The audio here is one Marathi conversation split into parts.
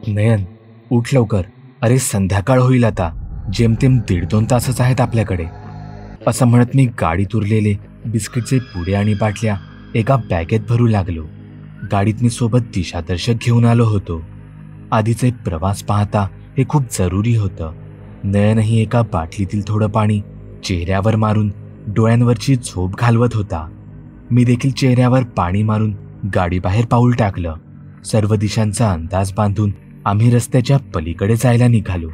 नयन, उठ लवकर. अरे संध्याकाळ होईल आता. जेमतेम 1.5-2 तासच आहेत आपल्याकडे. असं म्हणत मी गाडीत उरलेले बिस्किटचे पुडे आणि बाटल्या एका बॅगेत भरू लागलो. गाडीत मी सोबत दिशादर्शक घेऊन आलो होतो. आधीचे प्रवास पाहता हे खूप जरुरी होतं. नयनही एका बाटलीतील थोडं पाणी चेहऱ्यावर मारून डोळ्यांवरची झोप घालवत होता. मी देखील चेहऱ्यावर पाणी मारून गाडीबाहेर पाऊल टाकलं. सर्व दिशांचा अंदाज बांधून आम्ही रस्त्याच्या पलीकडे जायला निघालो.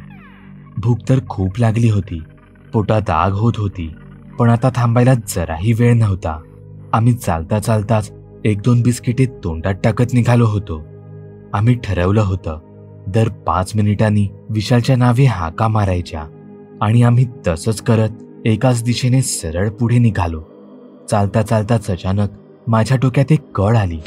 भूक तर खूप लागली होती. पोटात आग होत होती. पण आता थांबायला जराही वेळ नव्हता. आम्ही चालता चालताच 1-2 बिस्किटे तोंडात टाकत निघालो होतो. आम्ही ठरवलं होतं दर 5 मिनिटांनी विशालच्या नावे हाका मारायच्या आणि आम्ही तसंच करत एकाच दिशेने सरळ पुढे निघालो. चालता चालताच अचानक माझ्या डोक्यात एक कळ आली.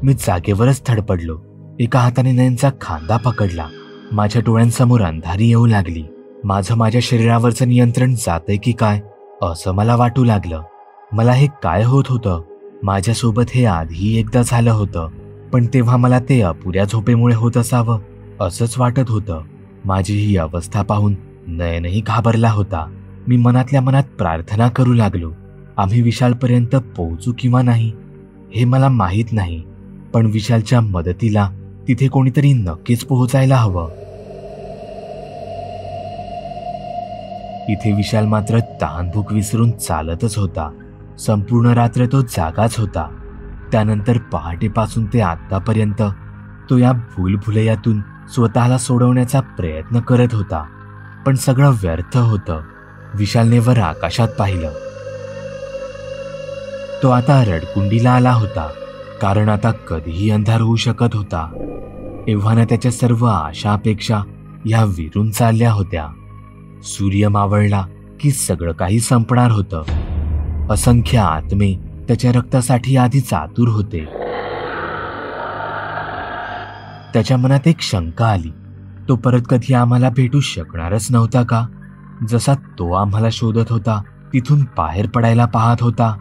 मी जागेवरच धडपडलो. एका हाताने नयनचा खांदा पकडला. माझ्या डोळ्यांसमोर अंधारी येऊ लागली. माझ्या शरीरावरचं नियंत्रण जातंय की काय असं मला वाटू लागलं. मला हे काय होत होतं? माझ्यासोबत हे आधीही एकदा झालं होतं, पण तेव्हा मला ते अपुऱ्या झोपेमुळे होत असावं असंच वाटत होतं. माझी ही अवस्था पाहून नयनही घाबरला होता. मी मनातल्या मनात प्रार्थना करू लागलो. आम्ही विशालपर्यंत पोहोचू किंवा नाही हे मला माहीत नाही, पण विशालच्या मदतीला तिथे कोणीतरी नक्कीच पोहोचायला हवं. इथे विशाल मात्र तहानभूक विसरून चालतच होता. संपूर्ण रात्र तो जागाच होता. त्यानंतर पहाटेपासून ते आतापर्यंत तो या भूलभुलैयातून स्वतःला सोडवण्याचा प्रयत्न करत होता, पण सगळं व्यर्थ होतं. विशालने वर आकाशात पाहिलं. तो आता रडकुंडीला आला होता, कारण आता कधीही अंधार होऊ शकत होता. एव्हाना त्याच्या सर्व आशा अपेक्षा ह्या विरून चालल्या होत्या. सूर्य मावळला की सगळं काही संपणार होतं. असंख्य आत्मे त्याच्या रक्तासाठी आधीच आतुर होते. त्याच्या मनात एक शंका आली. तो परत कधी आम्हाला भेटू शकणारच नव्हता का? जसा तो आम्हाला शोधत होता, तिथून बाहेर पडायला पाहत होता,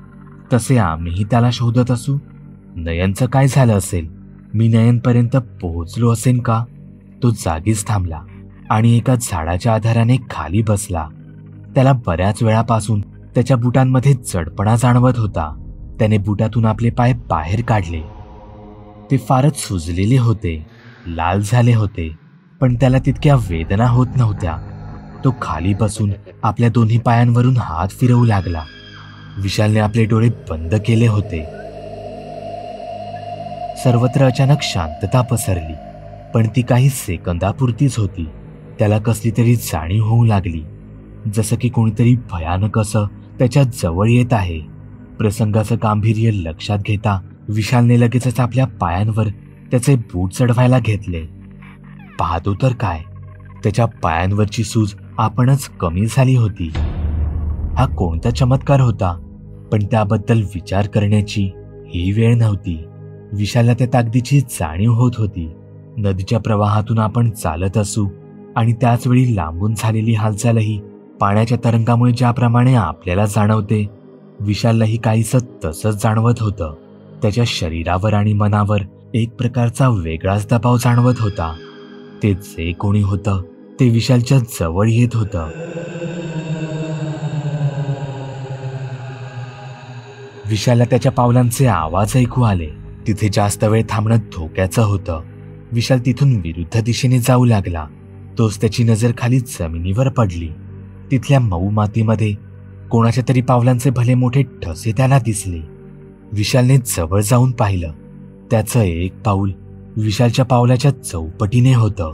तसे आम्हीही त्याला शोधत असू. नयनचं काय झालं असेल? मी नयनपर्यंत पोहोचलो असेन का? तो जागीच थांबला आणि एका झाडाच्या आधाराने खाली बसला. त्याला बऱ्याच वेळापासून त्याच्या बुटांमध्ये जडपणा जाणवत होता. त्याने बुटातून आपले पाय बाहेर काढले. ते फारच सुजलेले होते, लाल झाले होते, पण त्याला तितक्या वेदना होत नव्हत्या. तो खाली बसून आपल्या दोन्ही पायांवरून हात फिरवू लागला. विशालने आपले डोळे बंद केले होते. सर्वत्र अचानक शांतता पसरली, पण ती काही सेकंदापुरतीच होती. त्याला कसली तरी जाणीव होऊ लागली, जसं की कोणीतरी भयानक असं त्याच्या जवळ येत आहे. प्रसंगाचं गांभीर्य लक्षात घेता विशालने लगेचच आपल्या पायांवर त्याचे बूट चढवायला घेतले. पाहतो तर काय, त्याच्या पायांवरची सूज आपणच कमी झाली होती. हा कोणता चमत्कार होता? पण त्याबद्दल विचार करण्याची ही वेळ नव्हती. विशालला त्या ताकदीची जाणीव होत होती. नदीच्या प्रवाहातून आपण चालत असू आणि त्याचवेळी लांबून झालेली हालचालही पाण्याच्या तरंगामुळे ज्याप्रमाणे आपल्याला जाणवते, विशाललाही काहीसं तसंच जाणवत होतं. त्याच्या शरीरावर आणि मनावर एक प्रकारचा वेगळाच दबाव जाणवत होता. ते जे कोणी होतं ते विशालच्या जवळ येत होतं. विशालला त्याच्या पावलांचे आवाज ऐकू आले. तिथे जास्त वेळ थांबणं धोक्याचं होतं. विशाल तिथून विरुद्ध दिशेने जाऊ लागला. तोच त्याची नजर खाली जमिनीवर पडली. तिथल्या मऊ मातीमध्ये कोणाच्या तरी पावलांचे भले मोठे ठसे त्याला दिसले. विशालने जवळ जाऊन पाहिलं. त्याचं एक पाऊल विशालच्या पावलाच्या चौपटीने होतं.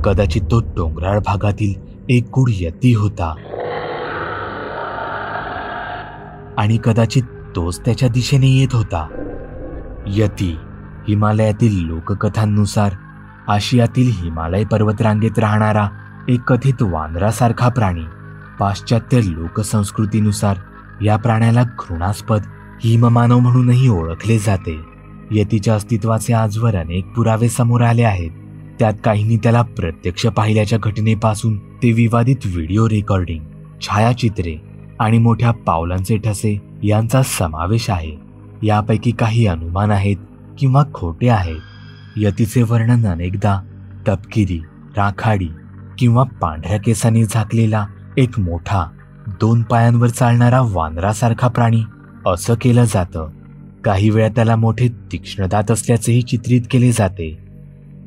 कदाचित तो डोंगराळ भागातील एक गूढ यती होता आणि कदाचित तोच त्याच्या दिशेने येत होता. यती हिमालयातील लोककथांनुसार आशियातील हिमालय पर्वतरांगेत राहणारा एक कथित वानरासारखा प्राणी. पाश्चात्य लोकसंस्कृतीनुसार या प्राण्याला घृणास्पद हिममानव म्हणूनही ओळखले जाते. यतीच्या अस्तित्वाचे आजवर अनेक पुरावे समोर आले आहेत. त्यात काहींनी त्याला प्रत्यक्ष पाहिल्याच्या घटनेपासून ते विवादित व्हिडिओ रेकॉर्डिंग, छायाचित्रे आणि मोठ्या पावलांचे ठसे यांचा समावेश आहे. यापैकी काही अनुमान आहेत किंवा खोटे आहेत. यतीचे वर्णन अनेकदा तपकिरी, राखाडी किंवा पांढऱ्या केसांनी झाकलेला एक मोठा 2 पायांवर चालणारा वानरासारखा प्राणी असं केलं जातं. काही वेळा त्याला मोठे तीक्ष्ण दात असल्याचेही चित्रित केले जाते.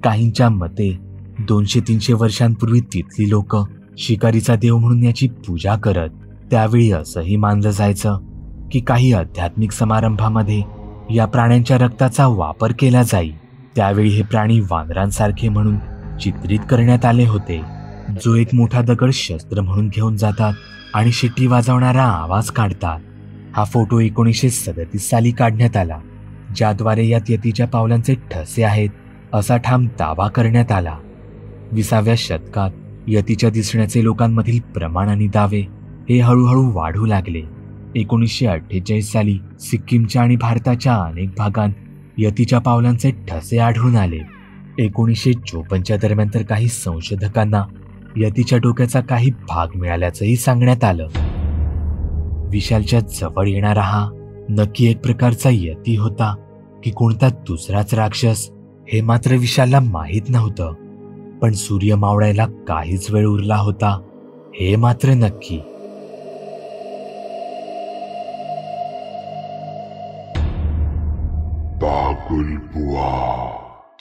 काहींच्या मते 200-300 वर्षांपूर्वी तिथली लोक शिकारीचा देव म्हणून याची पूजा करत. त्यावेळी असंही मानलं जायचं की काही आध्यात्मिक समारंभामध्ये या प्राण्यांच्या रक्ताचा वापर केला जाई. त्यावेळी हे प्राणी वानरांसारखे म्हणून चित्रित करण्यात आले होते, जो एक मोठा दगड शस्त्र म्हणून घेऊन जातात आणि शिट्टी वाजवणारा आवाज काढतात. हा फोटो 1937 साली काढण्यात आला, ज्याद्वारे यात यतीच्या पावलांचे ठसे आहेत असा ठाम दावा करण्यात आला. 20व्या शतकात यतीच्या दिसण्याचे लोकांमधील प्रमाण आणि दावे हे हळूहळू वाढू लागले. 1948 साली सिक्कीमच्या आणि भारताच्या अनेक भागांत यतीच्या पावलांचे ठसे आढळून आले. 1954च्या दरम्यान तर काही संशोधकांना यतीच्या डोक्याचा काही भाग मिळाल्याचंही सांगण्यात आलं. विशालच्या जवळ येणारा हा नक्की एक प्रकारचा यती होता की कोणता दुसराच राक्षस, हे मात्र विशालला माहीत नव्हतं. पण सूर्य मावळायला काहीच वेळ उरला होता, हे मात्र नक्की.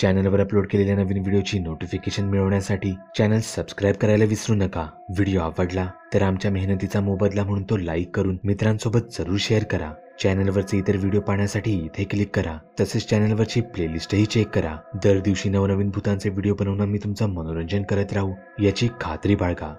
चॅनलवर अपलोड केलेल्या नवीन व्हिडिओची नोटिफिकेशन मिळवण्यासाठी चॅनल सबस्क्राईब करायला विसरू नका. व्हिडिओ आवडला तर आमच्या मेहनतीचा मोबदला म्हणून तो लाईक करून मित्रांसोबत जरूर शेअर करा. चॅनलवरचे इतर व्हिडिओ पाहण्यासाठी इथे क्लिक करा. तसेच चॅनलवरची प्लेलिस्टही चेक करा. दर दिवशी नवनवीन भूतांचे व्हिडिओ बनवून मी तुमचं मनोरंजन करत राहू याची खात्री बाळगा.